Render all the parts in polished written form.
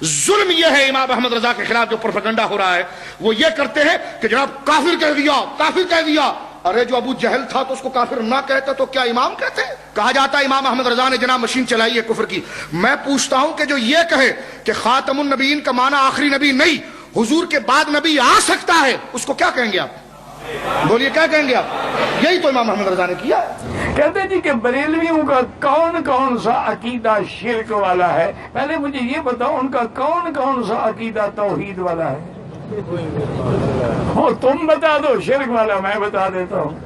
ظلم یہ ہے امام احمد رضا کے خلاف جو پروپیگنڈا ہو رہا ہے، وہ یہ کرتے ہیں کہ جناب کافر کہہ دیا، کافر کہہ دیا۔ ارے جو ابو جہل تھا تو اس کو کافر نہ کہتا تو کیا امام کہتے؟ کہا جاتا ہے امام احمد رضا نے جناب مشین چلائی ہے کفر کی۔ میں پوچھتا ہوں کہ جو یہ کہے کہ خاتم النبیین کا معنی آخری نبی نہیں، حضور کے بعد نبی آ سکتا ہے، اس کو کیا کہیں گے آپ؟ بولیے کیا کہیں گے آپ؟ یہی تو امام احمد رضا نے کیا ہے۔ کہتے جی کہ بریلویوں کا کون کون سا عقیدہ شرک والا ہے؟ پہلے مجھے یہ بتاؤ ان کا کون کون سا عقیدہ توحید والا ہے؟ تم بتا دو شرک والا، میں بتا دیتا ہوں۔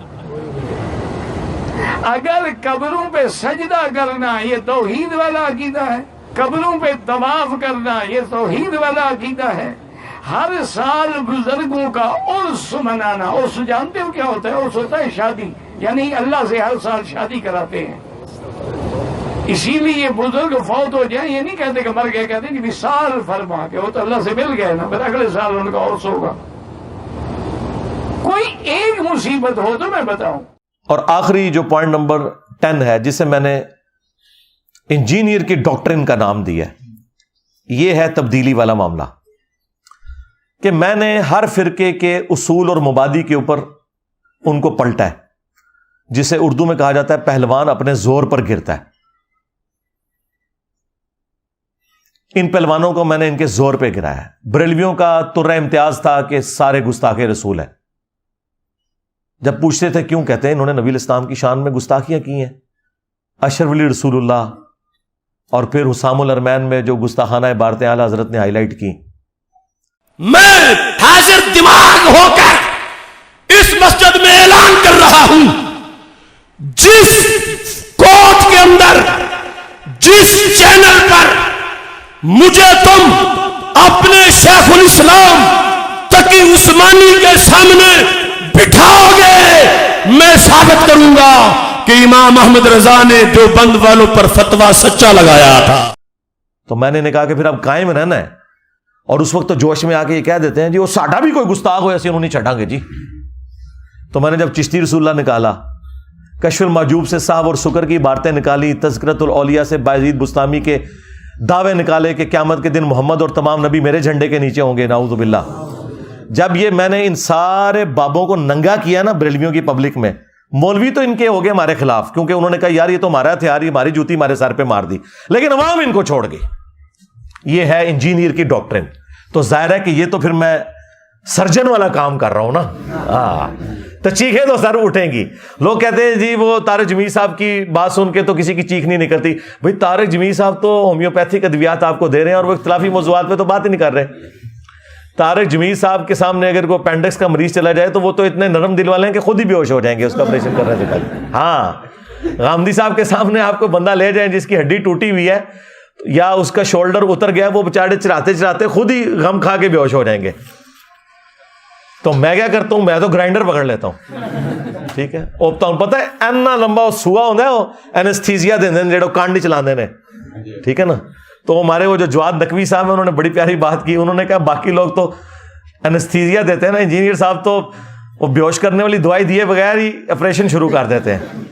اگر قبروں پہ سجدہ کرنا یہ توحید والا عقیدہ ہے، قبروں پہ طواف کرنا یہ توحید والا عقیدہ ہے، ہر سال بزرگوں کا عرس منانا، عرس جانتے ہو کیا ہوتا ہے؟ عرس ہوتا ہے شادی، یعنی اللہ سے ہر سال شادی کراتے ہیں۔ اسی لیے بزرگ فوت ہو جائیں یہ نہیں کہتے کہ مر گئے، کہتے ہیں کہ وصال فرما کے وہ تو اللہ سے مل گئے نا، پھر اگلے سال ان کا عرس ہوگا۔ کوئی ایک مصیبت ہو تو میں بتاؤں۔ اور آخری جو پوائنٹ نمبر 10 ہے، جسے میں نے انجینئر کی ڈاکٹرن کا نام دیا ہے، یہ ہے تبدیلی والا معاملہ، کہ میں نے ہر فرقے کے اصول اور مبادی کے اوپر ان کو پلٹا ہے، جسے اردو میں کہا جاتا ہے پہلوان اپنے زور پر گرتا ہے۔ ان پہلوانوں کو میں نے ان کے زور پہ گرایا ہے۔ بریلویوں کا ترہ امتیاز تھا کہ سارے گستاخ رسول ہیں۔ جب پوچھتے تھے کیوں، کہتے ہیں انہوں نے نبی الاسلام کی شان میں گستاخیاں کی ہیں، اشرف علی رسول اللہ، اور پھر حسام الارمین میں جو گستاخانہ عبارتیں اعلیٰ حضرت نے ہائی لائٹ کی۔ میں حاضر دماغ ہو کر اس مسجد میں اعلان کر رہا ہوں، جس کوٹ کے اندر، جس چینل پر مجھے تم اپنے شیخ الاسلام تقی عثمانی کے سامنے بٹھاؤ گے، میں ثابت کروں گا کہ امام احمد رضا نے دیوبند والوں پر فتویٰ سچا لگایا تھا۔ تو میں نے کہا کہ پھر اب قائم رہنا ہے، اور اس وقت تو جوش میں آ کے یہ کہہ دیتے ہیں جی وہ ساڈا بھی کوئی گستاخ ہو ایسے انہوں نہیں چھٹا گے جی۔ تو میں نے جب چشتی رسول اللہ نکالا، کشف المحجوب سے صاحب اور سکر کی عبارتیں نکالی، تذکرۃ الاولیاء سے بایزید بستامی کے دعوے نکالے کہ قیامت کے دن محمد اور تمام نبی میرے جھنڈے کے نیچے ہوں گے، نعوذ باللہ، جب یہ میں نے ان سارے بابوں کو ننگا کیا نا بریلویوں کی پبلک میں، مولوی تو ان کے ہو گئے ہمارے خلاف، کیونکہ انہوں نے کہا یار یہ تو ہمارا ہتھیار، یہ ہماری جوتی ہمارے سر پہ مار دی، لیکن عوام ان کو چھوڑ گئی۔ یہ ہے انجینئر کی ڈاکٹرن۔ تو ظاہر ہے کہ یہ تو پھر میں سرجن والا کام کر رہا ہوں نا، تو چیخیں تو سر اٹھیں گی۔ لوگ کہتے ہیں جی وہ طارق جمیل صاحب کی بات سن کے تو کسی کی چیخ نہیں نکلتی۔ بھئی طارق جمیل صاحب تو ہومیوپیتھک ادویات آپ کو دے رہے ہیں اور وہ اختلافی موضوعات پہ تو بات ہی نہیں کر رہے۔ طارق جمیل صاحب کے سامنے اگر کوئی اپینڈکس کا مریض چلا جائے تو وہ تو اتنے نرم دل والے ہیں کہ خود ہی بے ہوش ہو جائیں گے اس کا آپریشن کرنے سے پہلے۔ ہاں، غامدی صاحب کے سامنے آپ کو بندہ لے جائیں جس کی ہڈی ٹوٹی ہوئی ہے یا اس کا شولڈر اتر گیا، وہ بیچارے چراتے چراتے خود ہی غم کھا کے بے ہوش ہو جائیں گے۔ تو میں کیا کرتا ہوں، میں تو گرائنڈر پکڑ لیتا ہوں، ٹھیک ہے، اوپتا ہوں، پتہ ہے اینا لمبا سوا ہوتا ہے، وہ اینستھیزیا دیندے ہیں جڑے کانڈی چلاندے نے، ٹھیک ہے نا۔ تو ہمارے وہ جو جواد نقوی صاحب ہیں انہوں نے بڑی پیاری بات کی، انہوں نے کہا باقی لوگ تو اینستھیزیا دیتے ہیں نا، انجینئر صاحب تو وہ بے ہوش کرنے والی دوائی دیے بغیر ہی آپریشن شروع کر دیتے ہیں۔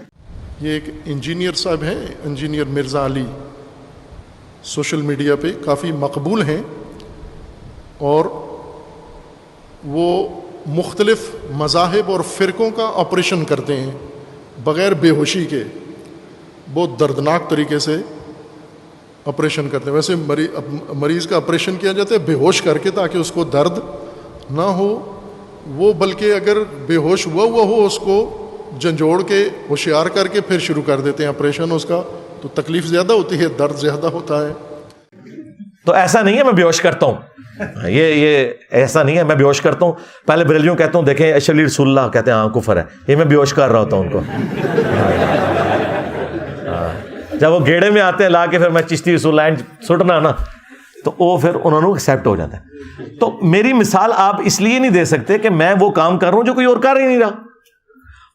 یہ ایک انجینئر صاحب ہیں، انجینئر مرزا علی، سوشل میڈیا پہ کافی مقبول ہیں، اور وہ مختلف مذاہب اور فرقوں کا آپریشن کرتے ہیں بغیر بے ہوشی کے، بہت دردناک طریقے سے آپریشن کرتے ہیں۔ ویسے مریض کا آپریشن کیا جاتا ہے بے ہوش کر کے تاکہ اس کو درد نہ ہو، وہ بلکہ اگر بے ہوش ہوا ہو اس کو جھنجھوڑ کے ہوشیار کر کے پھر شروع کر دیتے ہیں آپریشن اس کا، تو تکلیف زیادہ ہوتی ہے، درد زیادہ ہوتا ہے۔ تو ایسا نہیں ہے میں بے ہوش کرتا ہوں، یہ ایسا نہیں ہے میں بے ہوش کرتا ہوں۔ پہلے بریلویوں کہتا ہوں دیکھیں اشرف علی رسول اللہ، کہتے ہیں ہاں کفر ہے، یہ میں بے ہوش کر رہا ہوتا ہوں ان کو۔ جب وہ گیڑے میں آتے ہیں لا کے پھر میں چشتی رسول اللہ سٹنا نا، تو وہ پھر انہوں نے ایکسیپٹ ہو جاتا ہے۔ تو میری مثال آپ اس لیے نہیں دے سکتے کہ میں وہ کام کر رہا ہوں جو کوئی اور کر ہی نہیں رہا،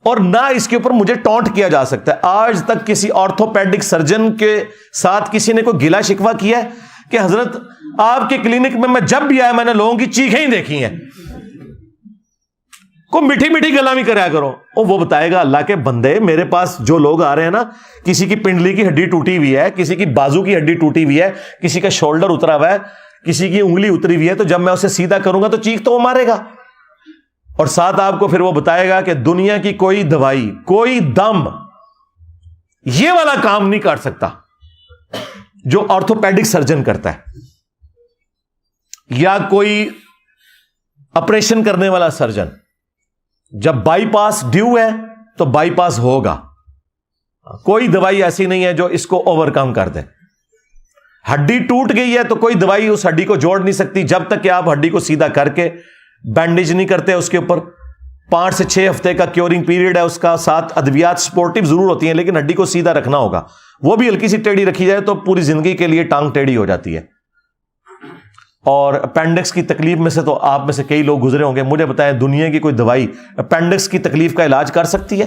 اور نہ اس کے اوپر مجھے ٹونٹ کیا جا سکتا ہے۔ آج تک کسی آرتھوپیڈک سرجن کے ساتھ کسی نے کوئی گلا شکوہ کیا ہے کہ حضرت آپ کے کلینک میں جب بھی آیا میں نے لوگوں کی چیخیں ہی دیکھی ہیں؟ کوئی میٹھی میٹھی گلا بھی کریا کرو، وہ بتائے گا اللہ کے بندے، میرے پاس جو لوگ آ رہے ہیں نا، کسی کی پنڈلی کی ہڈی ٹوٹی ہوئی ہے، کسی کی بازو کی ہڈی ٹوٹی ہوئی ہے، کسی کا شولڈر اترا ہوا ہے، کسی کی انگلی اتری ہوئی ہے تو جب میں اسے سیدھا کروں گا تو چیخ تو وہ مارے گا. اور ساتھ آپ کو پھر وہ بتائے گا کہ دنیا کی کوئی دوائی، کوئی دم یہ والا کام نہیں کر سکتا جو آرتھوپیڈک سرجن کرتا ہے، یا کوئی آپریشن کرنے والا سرجن. جب بائی پاس ڈیو ہے تو بائی پاس ہوگا. کوئی دوائی ایسی نہیں ہے جو اس کو اوور کم کر دے. ہڈی ٹوٹ گئی ہے تو کوئی دوائی اس ہڈی کو جوڑ نہیں سکتی جب تک کہ آپ ہڈی کو سیدھا کر کے بینڈیج نہیں کرتے اس کے اوپر. 5 سے 6 ہفتے کا کیورنگ پیریڈ ہے اس کا. ساتھ ادویات سپورٹیو ضرور ہوتی ہیں لیکن ہڈی کو سیدھا رکھنا ہوگا. وہ بھی ہلکی سی ٹیڑھی رکھی جائے تو پوری زندگی کے لیے ٹانگ ٹیڑھی ہو جاتی ہے. اور اپینڈکس کی تکلیف میں سے تو آپ میں سے کئی لوگ گزرے ہوں گے. مجھے بتائیں دنیا کی کوئی دوائی اپینڈکس کی تکلیف کا علاج کر سکتی ہے؟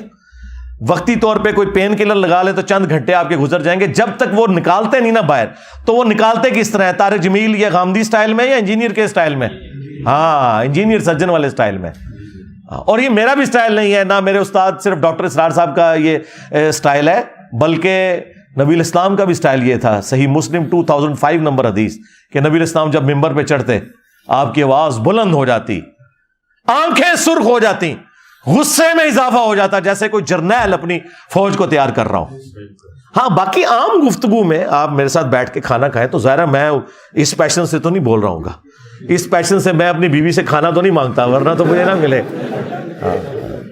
وقتی طور پہ کوئی پین کلر لگا لے تو چند گھنٹے آپ کے گزر جائیں گے. جب تک وہ نکالتے نہیں نا باہر تو وہ نکالتے کس طرح ہے؟ طارق جمیل یا غامدی سٹائل میں یا انجینئر کے سٹائل میں؟ ہاں، انجینئر سرجن والے سٹائل میں. اور یہ میرا بھی سٹائل نہیں ہے، نہ میرے استاد صرف ڈاکٹر اسرار صاحب کا یہ سٹائل ہے، بلکہ نبی الاسلام کا بھی سٹائل یہ تھا. صحیح مسلم 2005 نمبر حدیث کہ نبی الاسلام جب ممبر پہ چڑھتے آپ کی آواز بلند ہو جاتی، آنکھیں سرخ ہو جاتی، غصے میں اضافہ ہو جاتا جیسے کوئی جرنیل اپنی فوج کو تیار کر رہا ہوں. ہاں، باقی عام گفتگو میں آپ میرے ساتھ بیٹھ کے کھانا کھائیں تو ظاہر ہے میں اس پیشن سے تو نہیں بول رہا ہوں گا. اس پیشن سے میں اپنی بیوی سے کھانا تو نہیں مانگتا ورنہ تو مجھے نہ ملے.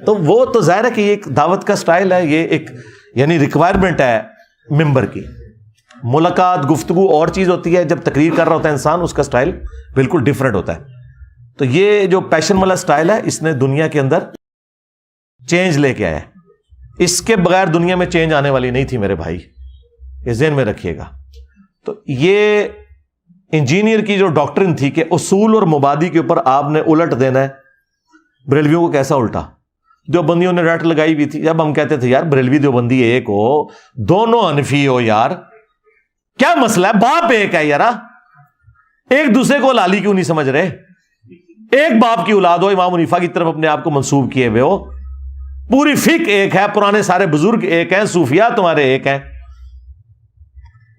تو وہ تو ظاہر ہے کہ یہ ایک دعوت کا سٹائل ہے، یہ ایک یعنی ریکوائرمنٹ ہے ممبر کی. ملاقات گفتگو اور چیز ہوتی ہے، جب تقریر کر رہا ہوتا ہے انسان اس کا سٹائل بالکل ڈیفرنٹ ہوتا ہے. تو یہ جو پیشن والا سٹائل ہے اس نے دنیا کے اندر چینج لے کے آیا ہے. اس کے بغیر دنیا میں چینج آنے والی نہیں تھی میرے بھائی، یہ ذہن میں رکھیے گا. تو یہ انجینئر کی جو ڈاکٹرن تھی کہ اصول اور مبادی کے اوپر آپ نے الٹ دینا ہے، بریلویوں کو کیسا الٹا؟ دیوبندیوں نے رٹ لگائی بھی تھی. جب ہم کہتے تھے یار بریلوی دیوبندی ایک ہو، دونوں حنفی ہو، یار کیا مسئلہ ہے؟ باپ ایک ہے یار، ایک دوسرے کو لالی کیوں نہیں سمجھ رہے؟ ایک باپ کی اولاد ہو، امام حنیفہ کی طرف اپنے آپ کو منسوب کیے ہوئے ہو، پوری فقہ ایک ہے، پرانے سارے بزرگ ایک ہیں، صوفیاء تمہارے ایک ہیں.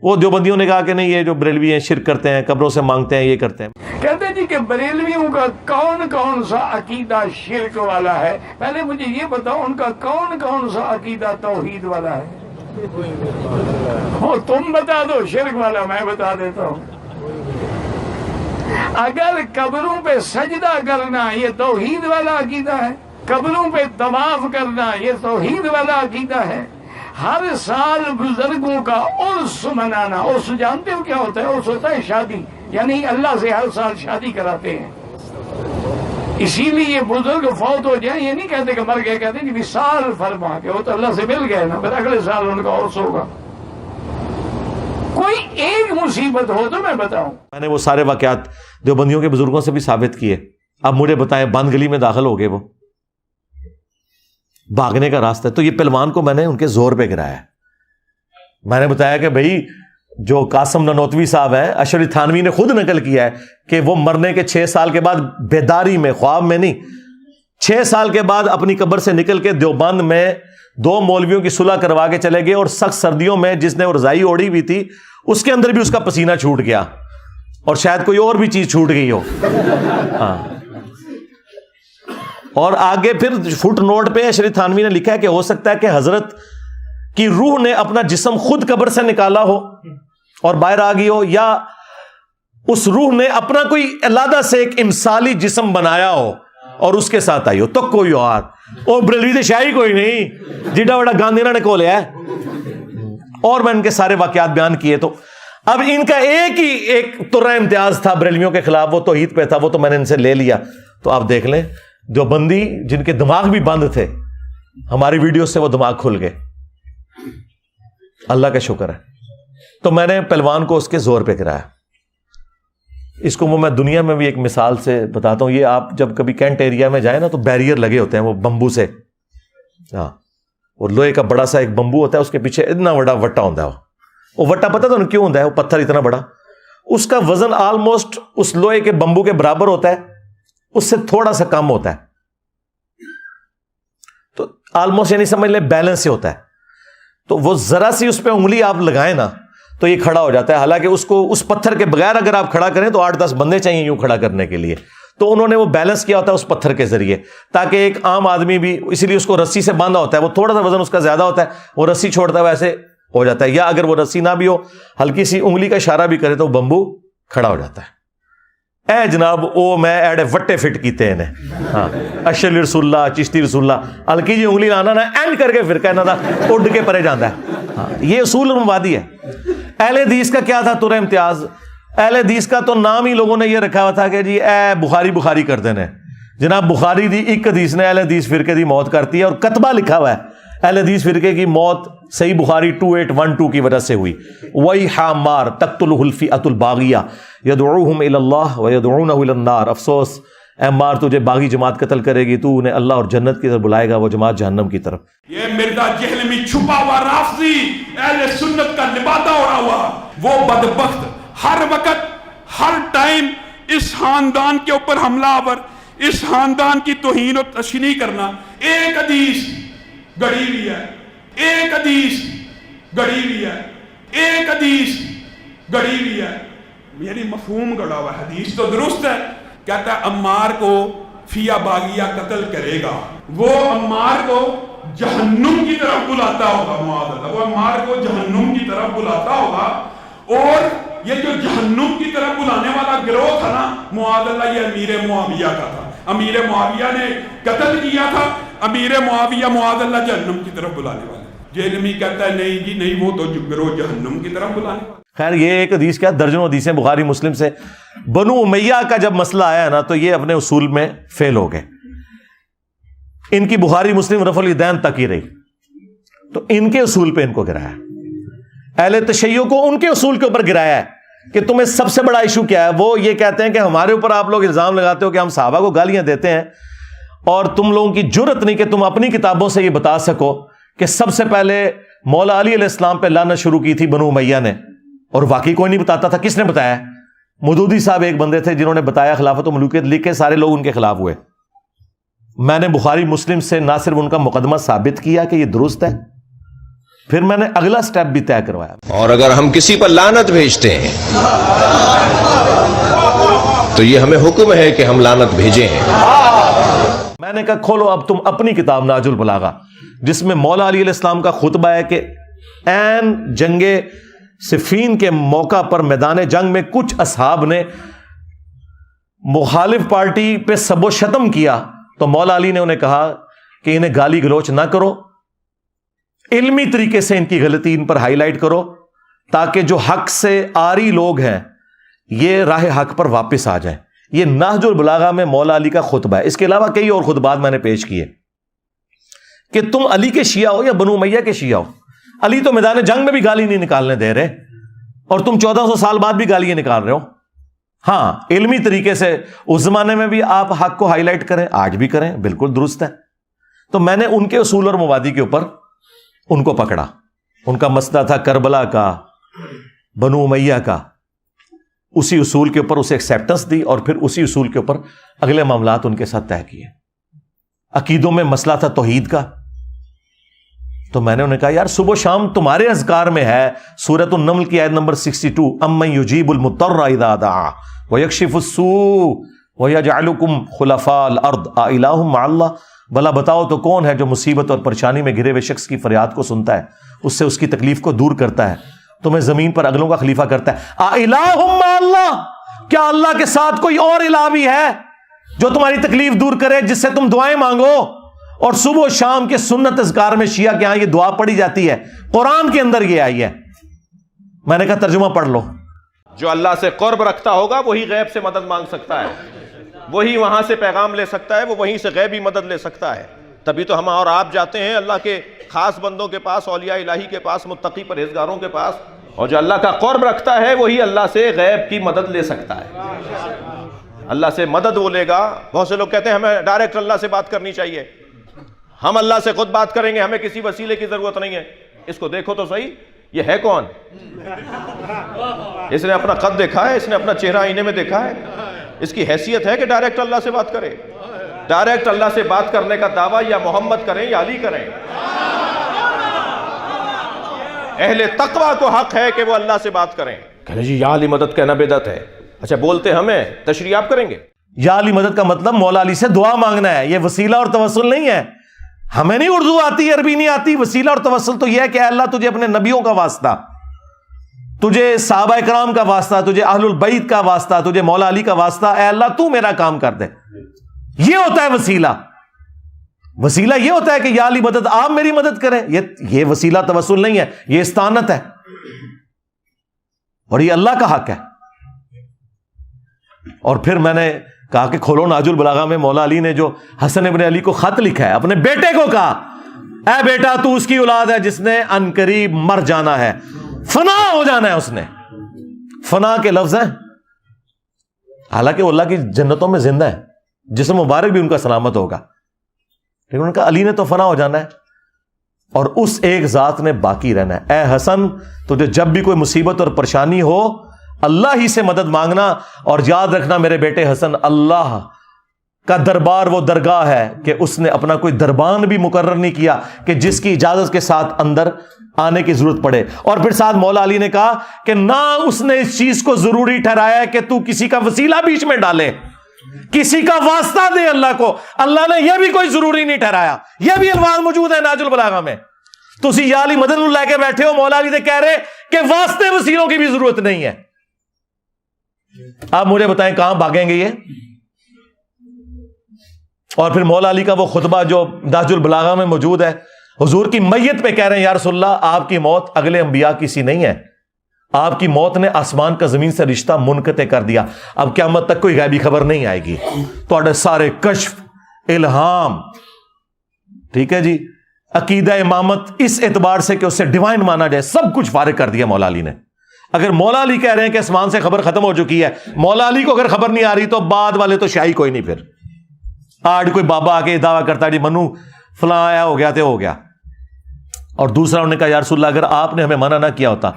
وہ دیوبندیوں نے کہا کہ نہیں یہ جو بریلوی ہیں شرک کرتے ہیں، قبروں سے مانگتے ہیں، یہ کرتے ہیں. کہتے جی کہ بریلویوں کا کون کون سا عقیدہ شرک والا ہے؟ پہلے مجھے یہ بتاؤ ان کا کون کون سا عقیدہ توحید والا ہے؟ تم بتا دو شرک والا، میں بتا دیتا ہوں. اگر قبروں پہ سجدہ کرنا یہ توحید والا عقیدہ ہے، قبروں پہ طواف کرنا یہ توحید والا عقیدہ ہے، ہر سال بزرگوں کا عرس منانا، عرس جانتے ہو کیا ہوتا ہے؟ عرس ہوتا ہے شادی، یعنی اللہ سے ہر سال شادی کراتے ہیں. اسی لیے بزرگ فوت ہو جائیں یہ نہیں کہتے کہ مر گئے، کہتے ہیں کہ وصال فرما کے وہ تو اللہ سے مل گئے نا، پھر اگلے سال ان کا عرس ہوگا. کوئی ایک مصیبت ہو تو میں بتاؤں. میں نے وہ سارے واقعات دیوبندیوں کے بزرگوں سے بھی ثابت کیے. اب مجھے بتائیں بند گلی میں داخل ہو گئے، وہ بھاگنے کا راستہ ہے. تو یہ پہلوان کو میں نے ان کے زور پہ گرایا. میں نے بتایا کہ بھائی جو قاسم نانوتوی صاحب ہیں، اشرف تھانوی نے خود نقل کیا ہے کہ وہ مرنے کے 6 سال کے بعد بیداری میں، خواب میں نہیں، 6 سال کے بعد اپنی قبر سے نکل کے دیوبند میں 2 مولویوں کی صلح کروا کے چلے گئے، اور سخت سردیوں میں جس نے وہ رضائی اوڑھی ہوئی تھی اس کے اندر بھی اس کا پسینہ چھوٹ گیا، اور شاید کوئی اور بھی چیز چھوٹ گئی ہو. ہاں، اور آگے پھر فٹ نوٹ پہ اشرف تھانوی نے لکھا ہے کہ ہو سکتا ہے کہ حضرت کی روح نے اپنا جسم خود قبر سے نکالا ہو اور باہر آ گئی ہو، یا اس روح نے اپنا کوئی علیحدہ سے ایک امثالی جسم بنایا ہو اور اس کے ساتھ آئی ہو. تو کوئی اور او بریلوی تو شاہی کوئی نہیں جیڈا بڑا گاندھی نے کو لیا ہے. اور میں ان کے سارے واقعات بیان کیے. تو اب ان کا ایک ترہ امتیاز تھا بریلویوں کے خلاف، وہ توحید پہ تھا، وہ تو میں نے ان سے لے لیا. تو آپ دیکھ لیں جو بندی جن کے دماغ بھی بند تھے، ہماری ویڈیو سے وہ دماغ کھل گئے، اللہ کا شکر ہے. تو میں نے پہلوان کو اس کے زور پہ گرایا. اس کو میں دنیا میں بھی ایک مثال سے بتاتا ہوں. یہ آپ جب کبھی کینٹ ایریا میں جائیں نا تو بیریئر لگے ہوتے ہیں وہ بمبو سے، ہاں، اور لوہے کا بڑا سا ایک بمبو ہوتا ہے، اس کے پیچھے اتنا بڑا وٹا ہوتا ہے. وہ وٹا پتہ تو کیوں ہوتا ہے؟ وہ پتھر اتنا بڑا، اس کا وزن آلموسٹ اس لوہے کے بمبو کے برابر ہوتا ہے، اس سے تھوڑا سا کم ہوتا ہے. تو آلموسٹ یعنی سمجھ لیں بیلنس سے ہوتا ہے. تو وہ ذرا سی اس پہ انگلی آپ لگائیں نا تو یہ کھڑا ہو جاتا ہے. حالانکہ اس کو اس پتھر کے بغیر اگر آپ کھڑا کریں تو 8-10 بندے چاہیے یوں کھڑا کرنے کے لیے. تو انہوں نے وہ بیلنس کیا ہوتا ہے اس پتھر کے ذریعے, تاکہ ایک عام آدمی بھی, اسی لیے اس کو رسی سے باندھا ہوتا ہے, وہ تھوڑا سا وزن اس کا زیادہ ہوتا ہے, وہ رسی چھوڑتا ہے ویسے ہو جاتا ہے. یا اگر وہ رسی نہ بھی ہو, ہلکی سی انگلی کا اشارہ بھی کرے تو وہ بمبو کھڑا ہو جاتا ہے. اے جناب او میں ایڈے وٹے فٹ کیتے ہیں. ہاں, اشعری رسول اللہ, چشتی رسول اللہ, ہلکی جی انگلی لانا نا اینڈ کر کے فرقہ انہاں دا اڈ کے پرے جاندا ہے. ہاں, یہ اصول مبادی ہے. اہل حدیث کا کیا تھا ترہ امتیاز؟ اہل حدیث کا تو نام ہی لوگوں نے یہ رکھا ہوا تھا کہ جی اے بخاری کرتے ہیں. جناب بخاری دی ایک حدیث نے اہل حدیث فرقے دی موت کرتی ہے, اور کتبہ لکھا ہوا ہے اہل حدیث فرقے کی موت صحیح بخاری 2812 کی وجہ سے ہوئی. وَيْحَ مار تقتلہ الفئۃ الباغیہ یدعوہم الی اللہ ویدعونہ الی النار. افسوس اے مار, تجھے باغی جماعت قتل کرے گی, تو انہیں اللہ اور جنت کی طرف بلائے گا, وہ جماعت جہنم کی طرف. یہ مرزا جہلمی چھپا ہوا رافضی اہل سنت کا لبادہ اڑا ہوا, وہ بدبخت ہر وقت ہر ٹائم اس خاندان کے اوپر حملہ آور, اس خاندان کی توہین و تشنیع کرنا. ایک حدیث گڑی ہوئی ہے, ایک حدیث گڑی ہوئی ہے, ایک حدیث گڑی ہوئی ہے, یعنی مفہوم گڑا ہوا. حدیث تو درست ہے, کہتا ہے عمار کو فیہ باغیہ قتل کرے گا, وہ عمار کو جہنم کی طرف بلاتا ہوگا. معاذ اللہ, وہ عمار کو جہنم کی طرف بلاتا ہوگا. اور یہ جو جہنم کی طرف بلانے والا گروہ تھا نا, معاذ اللہ, یہ امیر معاویہ کا تھا. امیر معاویہ نے قتل کیا تھا, امیر معاویہ معاذ اللہ جہنم کی طرف بلانے والا. جہلمی کہتا ہے نہیں جی نہیں, وہ تو گروہ جہنم کی طرف بلانے والا. خیر یہ ایک حدیث کیا, درجنوں حدیثیں بخاری مسلم سے. بنو امیہ کا جب مسئلہ آیا نا تو یہ اپنے اصول میں فیل ہو گئے. ان کی بخاری مسلم رفع الیدین تک ہی رہی, تو ان کے اصول پہ ان کو گرایا. اہل تشیع کو ان کے اصول کے اوپر گرایا ہے کہ تمہیں سب سے بڑا ایشو کیا ہے. وہ یہ کہتے ہیں کہ ہمارے اوپر آپ لوگ الزام لگاتے ہو کہ ہم صحابہ کو گالیاں دیتے ہیں, اور تم لوگوں کی جرت نہیں کہ تم اپنی کتابوں سے یہ بتا سکو کہ سب سے پہلے مولا علی علیہ السلام پہ لعنت شروع کی تھی بنو امیہ نے. اور واقعی کوئی نہیں بتاتا تھا. کس نے بتایا؟ مودودی صاحب ایک بندے تھے جنہوں نے بتایا, خلافت و ملوکیت لکھ کے سارے لوگ ان کے خلاف ہوئے. میں نے بخاری مسلم سے نہ صرف ان کا مقدمہ ثابت کیا کہ یہ درست ہے, پھر میں نے اگلا سٹیپ بھی طے کروایا. اور اگر ہم کسی پر لعنت بھیجتے ہیں تو یہ ہمیں حکم ہے کہ ہم لعنت بھیجیں ہیں. میں نے کہا کھولو اب تم اپنی کتاب ناج البلاغہ, جس میں مولا علی علیہ السلام کا خطبہ ہے کہ عین جنگ صفین کے موقع پر میدان جنگ میں کچھ اصحاب نے مخالف پارٹی پہ سب و شتم کیا, تو مولا علی نے انہیں کہا کہ انہیں گالی گلوچ نہ کرو, علمی طریقے سے ان کی غلطی ان پر ہائی لائٹ کرو, تاکہ جو حق سے آری لوگ ہیں یہ راہ حق پر واپس آ جائیں. یہ نہج البلاغہ میں مولا علی کا خطبہ ہے. اس کے علاوہ کئی اور خطبات میں نے پیش کیے کہ تم علی کے شیعہ ہو یا بنو امیہ کے شیعہ ہو, علی تو میدان جنگ میں بھی گالی نہیں نکالنے دے رہے, اور تم 1400 سال بعد بھی گالیاں نکال رہے ہو. ہاں علمی طریقے سے اس زمانے میں بھی آپ حق کو ہائی لائٹ کریں, آج بھی کریں, بالکل درست ہے. تو میں نے ان کے اصول اور مبادی کے اوپر ان کو پکڑا. ان کا مسئلہ تھا کربلا کا, بنو امیہ کا, اسی اصول کے اوپر اسے ایکسیپٹنس دی, اور پھر اسی اصول کے اوپر اگلے معاملات ان کے ساتھ طے کیے. عقیدوں میں مسئلہ تھا توحید کا, تو میں نے انہیں کہا یار صبح و شام تمہارے اذکار میں ہے سورۃ النمل کی آیت نمبر 62, امن یجیب المضطر اذا دعا ویکشف السوء ویجعلکم خلفاء الارض االہ مع اللہ. بھلا بتاؤ تو کون ہے جو مصیبت اور پریشانی میں گھرے ہوئے شخص کی فریاد کو سنتا ہے, اس سے اس کی تکلیف کو دور کرتا ہے, تمہیں زمین پر اگلوں کا خلیفہ کرتا ہے. االہ مع اللہ, کیا اللہ کے ساتھ کوئی اور الہ بھی ہے جو تمہاری تکلیف دور کرے, جس سے تم دعائیں مانگو؟ اور صبح و شام کے سنت اذکار میں شیعہ کے ہاں یہ دعا پڑھی جاتی ہے, قرآن کے اندر یہ آئی ہے. میں نے کہا ترجمہ پڑھ لو. جو اللہ سے قرب رکھتا ہوگا وہی غیب سے مدد مانگ سکتا ہے, وہی وہاں سے پیغام لے سکتا ہے, وہ وہیں سے غیبی مدد لے سکتا ہے. تبھی تو ہم اور آپ جاتے ہیں اللہ کے خاص بندوں کے پاس, اولیاء الہی کے پاس, متقی پرہیزگاروں کے پاس, اور جو اللہ کا قرب رکھتا ہے وہی اللہ سے غیب کی مدد لے سکتا ہے. اللہ سے مدد وہ لے گا. بہت سے لوگ کہتے ہیں ہمیں ڈائریکٹ اللہ سے بات کرنی چاہیے, ہم اللہ سے خود بات کریں گے, ہمیں کسی وسیلے کی ضرورت نہیں ہے. اس کو دیکھو تو صحیح, یہ ہے کون؟ اس نے اپنا قد دیکھا ہے, اس نے اپنا چہرہ آئینے میں دیکھا ہے, اس کی حیثیت ہے کہ ڈائریکٹ اللہ سے بات کرے؟ ڈائریکٹ اللہ سے بات کرنے کا دعویٰ یا محمد کریں یا علی کریں. اہل تقوی کو حق ہے کہ وہ اللہ سے بات کریں. کہنے جی یا علی مدد کہنا بدعت ہے. اچھا بولتے ہمیں، تشریح آپ کریں گے؟ یا علی مدد کا مطلب مولا علی سے دعا مانگنا ہے، یہ وسیلہ اور توسل نہیں ہے. ہمیں نہیں اردو آتی، عربی نہیں آتی. وسیلہ اور توسل تو یہ ہے کہ اے اللہ تجھے اپنے نبیوں کا واسطہ، تجھے صحابہ کرام کا واسطہ، تجھے اہل البیت کا واسطہ، تجھے مولا علی کا واسطہ، اے اللہ تو میرا کام کر دے. یہ ہوتا ہے وسیلہ. وسیلہ یہ ہوتا ہے کہ یا علی مدد آپ میری مدد کریں. یہ وسیلہ توسل نہیں ہے، یہ استعانت ہے، اور یہ اللہ کا حق ہے. اور پھر میں نے کہا کہ کھولو ناج البلاغہ میں مولا علی نے جو حسن ابن علی کو خط لکھا ہے، اپنے بیٹے کو کہا اے بیٹا تو اس کی اولاد ہے جس نے عنقریب مر جانا ہے، فنا ہو جانا ہے. اس نے فنا کے لفظ ہیں، حالانکہ وہ اللہ کی جنتوں میں زندہ ہے، جسم مبارک بھی ان کا سلامت ہوگا، لیکن ان کا علی نے تو فنا ہو جانا ہے اور اس ایک ذات نے باقی رہنا ہے. اے حسن تجھے جب بھی کوئی مصیبت اور پریشانی ہو اللہ ہی سے مدد مانگنا، اور یاد رکھنا میرے بیٹے حسن، اللہ کا دربار وہ درگاہ ہے کہ اس نے اپنا کوئی دربان بھی مقرر نہیں کیا کہ جس کی اجازت کے ساتھ اندر آنے کی ضرورت پڑے. اور پھر ساتھ مولا علی نے کہا کہ نہ اس نے اس چیز کو ضروری ٹھہرایا ہے کہ تو کسی کا وسیلہ بیچ میں ڈالے، کسی کا واسطہ دے اللہ کو. اللہ نے یہ بھی کوئی ضروری نہیں ٹھہرایا. یہ بھی الفاظ موجود ہے ناج البلاغہ میں. تسی یا علی مدد لے کے بیٹھے ہو، مولا علی نے کہہ رہے کہ واسطے وسیلوں کی بھی ضرورت نہیں ہے. آپ مجھے بتائیں کہاں بھاگیں گے یہ؟ اور پھر مولا علی کا وہ خطبہ جو ناج البلاغہ میں موجود ہے، حضور کی میت پہ کہہ رہے ہیں یا رسول اللہ آپ کی موت اگلے انبیاء کی سی نہیں ہے، آپ کی موت نے آسمان کا زمین سے رشتہ منقطع کر دیا، اب قیامت تک کوئی غیبی خبر نہیں آئے گی. تو سارے کشف، الہام، ٹھیک ہے جی، عقیدہ امامت اس اعتبار سے کہ اسے ڈیوائن مانا جائے، سب کچھ فارغ کر دیا مولا علی نے. اگر مولا علی کہہ رہے ہیں کہ آسمان سے خبر ختم ہو چکی ہے، مولا علی کو اگر خبر نہیں آ رہی تو بعد والے تو شاہی کوئی نہیں. پھر آج کوئی بابا آ کے دعویٰ کرتا ہے جی منو فلاں آیا ہو گیا تو ہو گیا. اور دوسرا انہوں نے کہا یا رسول اللہ اگر آپ نے ہمیں منع نہ کیا ہوتا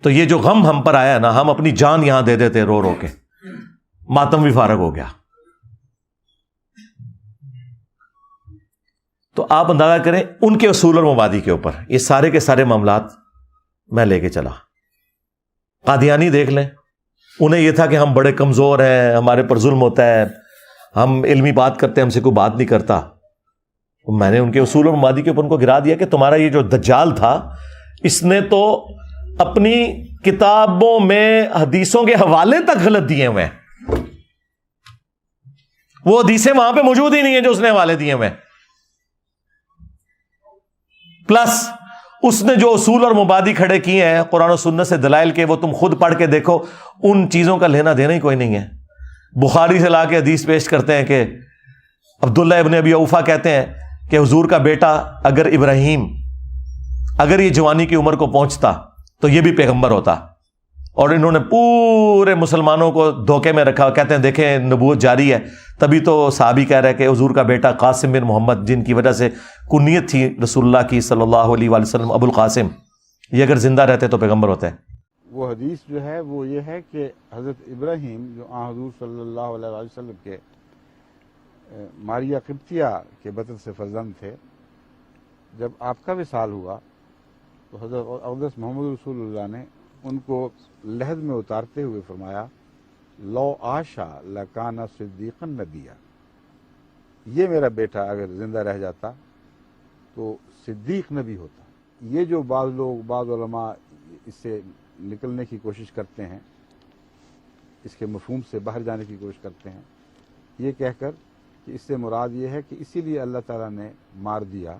تو یہ جو غم ہم پر آیا نا، ہم اپنی جان یہاں دے دیتے رو رو کے، ماتم بھی فارغ ہو گیا. تو آپ اندازہ کریں ان کے اصول اور مبادی کے اوپر یہ سارے کے سارے معاملات میں لے کے چلا. قادیانی دیکھ لیں، انہیں یہ تھا کہ ہم بڑے کمزور ہیں، ہمارے پر ظلم ہوتا ہے، ہم علمی بات کرتے ہیں، ہم سے کوئی بات نہیں کرتا. میں نے ان کے اصول اور مبادی کے اوپر ان کو گرا دیا کہ تمہارا یہ جو دجال تھا اس نے تو اپنی کتابوں میں حدیثوں کے حوالے تک غلط دیے ہوئے ہیں، وہ حدیثیں وہاں پہ موجود ہی نہیں ہیں جو اس نے حوالے دیے ہوئے ہیں. پلس اس نے جو اصول اور مبادی کھڑے کیے ہیں قرآن و سنت سے دلائل کے، وہ تم خود پڑھ کے دیکھو، ان چیزوں کا لینا دینا ہی کوئی نہیں ہے. بخاری سے لا کے حدیث پیش کرتے ہیں کہ عبداللہ ابن ابی اوفا کہتے ہیں کہ حضور کا بیٹا اگر ابراہیم اگر یہ جوانی کی عمر کو پہنچتا تو یہ بھی پیغمبر ہوتا. اور انہوں نے پورے مسلمانوں کو دھوکے میں رکھا، کہتے ہیں دیکھیں نبوت جاری ہے. تبھی تو صحابی کہہ رہے کہ حضور کا بیٹا قاسم بن محمد، جن کی وجہ سے کنیت تھی رسول اللہ کی صلی اللہ علیہ وآلہ وسلم ابو القاسم، یہ اگر زندہ رہتے تو پیغمبر ہوتے ہیں. وہ حدیث جو ہے وہ یہ ہے کہ حضرت ابراہیم جو حضور صلی اللہ علیہ وآلہ وسلم کے ماریہ قبطیہ کے بطن سے فرزند تھے، جب آپ کا وصال ہوا تو حضرت اقدس محمد رسول اللہ نے ان کو لحد میں اتارتے ہوئے فرمایا لو آشا لکانا صدیقا نبیا، یہ میرا بیٹا اگر زندہ رہ جاتا تو صدیق نبی ہوتا. یہ جو بعض لوگ، بعض علماء اس سے نکلنے کی کوشش کرتے ہیں، اس کے مفہوم سے باہر جانے کی کوشش کرتے ہیں، یہ کہہ کر کہ اس سے مراد یہ ہے کہ اسی لیے اللہ تعالیٰ نے مار دیا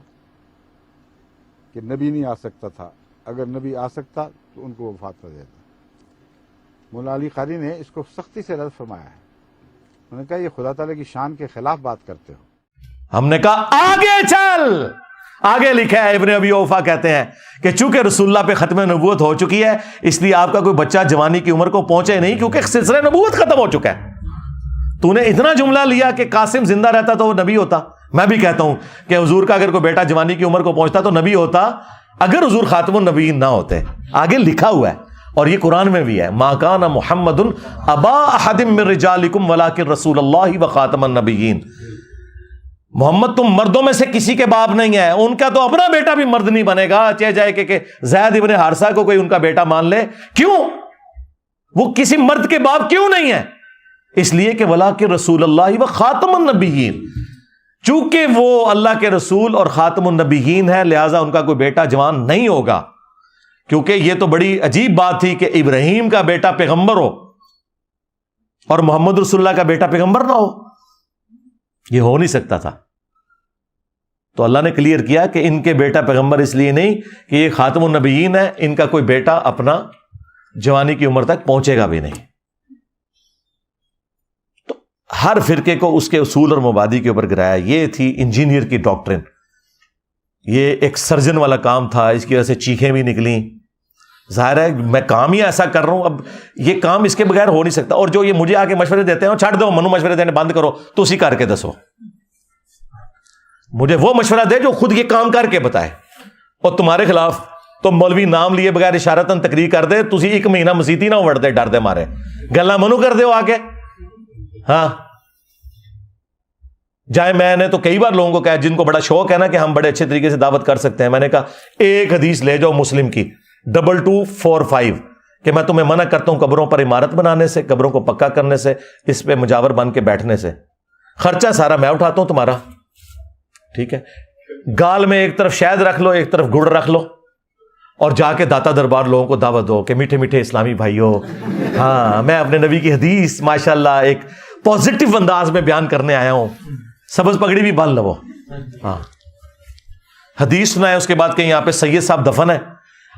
کہ نبی نہیں آ سکتا تھا، اگر نبی آ سکتا تو ان کو وفات کر دیتا. مولا علی قاری نے اس کو سختی سے رد فرمایا ہے. انہوں نے کہا یہ خدا تعالیٰ کی شان کے خلاف بات کرتے ہو. ہم نے کہا آگے چل. آگے لکھا ہے ابن ابی اوفا کہتے ہیں کہ چونکہ رسول اللہ پہ ختم نبوت ہو چکی ہے اس لیے آپ کا کوئی بچہ جوانی کی عمر کو پہنچے نہیں، کیونکہ سلسلہ نبوت ختم ہو چکا ہے. تو نے اتنا جملہ لیا کہ قاسم زندہ رہتا تو وہ نبی ہوتا. میں بھی کہتا ہوں کہ حضور کا اگر کوئی بیٹا جوانی کی عمر کو پہنچتا تو نبی ہوتا اگر حضور خاتم النبیین نہ ہوتے. آگے لکھا ہوا ہے اور یہ قرآن میں بھی ہے، ما کان محمد ابا احد من رجالکم ولکن رسول اللہ و خاتم النبیین. محمد تم مردوں میں سے کسی کے باپ نہیں ہے، ان کا تو اپنا بیٹا بھی مرد نہیں بنے گا، چاہے جائے کہ زید ابن حارثہ کو کوئی ان کا بیٹا مان لے، کیوں؟ وہ کسی مرد کے باپ کیوں نہیں ہے؟ اس لیے کہ ولاکن رسول اللہ و خاتم النبیین، چونکہ وہ اللہ کے رسول اور خاتم النبیین ہے، لہذا ان کا کوئی بیٹا جوان نہیں ہوگا، کیونکہ یہ تو بڑی عجیب بات تھی کہ ابراہیم کا بیٹا پیغمبر ہو اور محمد رسول اللہ کا بیٹا پیغمبر نہ ہو، یہ ہو نہیں سکتا تھا۔ تو اللہ نے کلیئر کیا کہ ان کے بیٹا پیغمبر اس لیے نہیں کہ یہ خاتم النبیین ہے، ان کا کوئی بیٹا اپنا جوانی کی عمر تک پہنچے گا بھی نہیں۔ تو ہر فرقے کو اس کے اصول اور مبادی کے اوپر گرایا۔ یہ تھی انجینئر کی ڈاکٹرن، یہ ایک سرجن والا کام تھا، اس کی وجہ سے چیخیں بھی نکلیں۔ ظاہر ہے میں کام ہی ایسا کر رہا ہوں، اب یہ کام اس کے بغیر ہو نہیں سکتا۔ اور جو یہ مجھے آگے مشورے دیتے ہیں، چھੱਡ دو منو مشورے دینے بند کرو، تو اسی کر کے دسو، مجھے وہ مشورہ دے جو خود یہ کام کر کے بتائے۔ اور تمہارے خلاف تو مولوی نام لیے بغیر اشارتاً تقریر کر دے، تسی ایک مہینہ مسیتی نہ وڑ دے ڈر دے مارے، گلا منو کر دے ہو آگے۔ ہاں جائے میں نے تو کئی بار لوگوں کو کہا جن کو بڑا شوق ہے نا کہ ہم بڑے اچھے طریقے سے دعوت کر سکتے ہیں، میں نے کہا ایک حدیث لے جاؤ مسلم کی 2245 کہ میں تمہیں منع کرتا ہوں قبروں پر عمارت بنانے سے، قبروں کو پکا کرنے سے، اس پہ مجاور بن کے بیٹھنے سے، خرچہ سارا میں اٹھاتا ہوں تمہارا، ٹھیک ہے؟ گال میں ایک طرف شہد رکھ لو، ایک طرف گڑ رکھ لو، اور جا کے داتا دربار لوگوں کو دعوت دو کہ میٹھے میٹھے اسلامی بھائیوں، ہاں میں اپنے نبی کی حدیث ماشاءاللہ ایک پازیٹیو انداز میں بیان کرنے آیا ہوں، سبز پگڑی بھی باندھ لو۔ ہاں حدیث سنائے، اس کے بعد کہ یہاں پہ سید صاحب دفن ہے،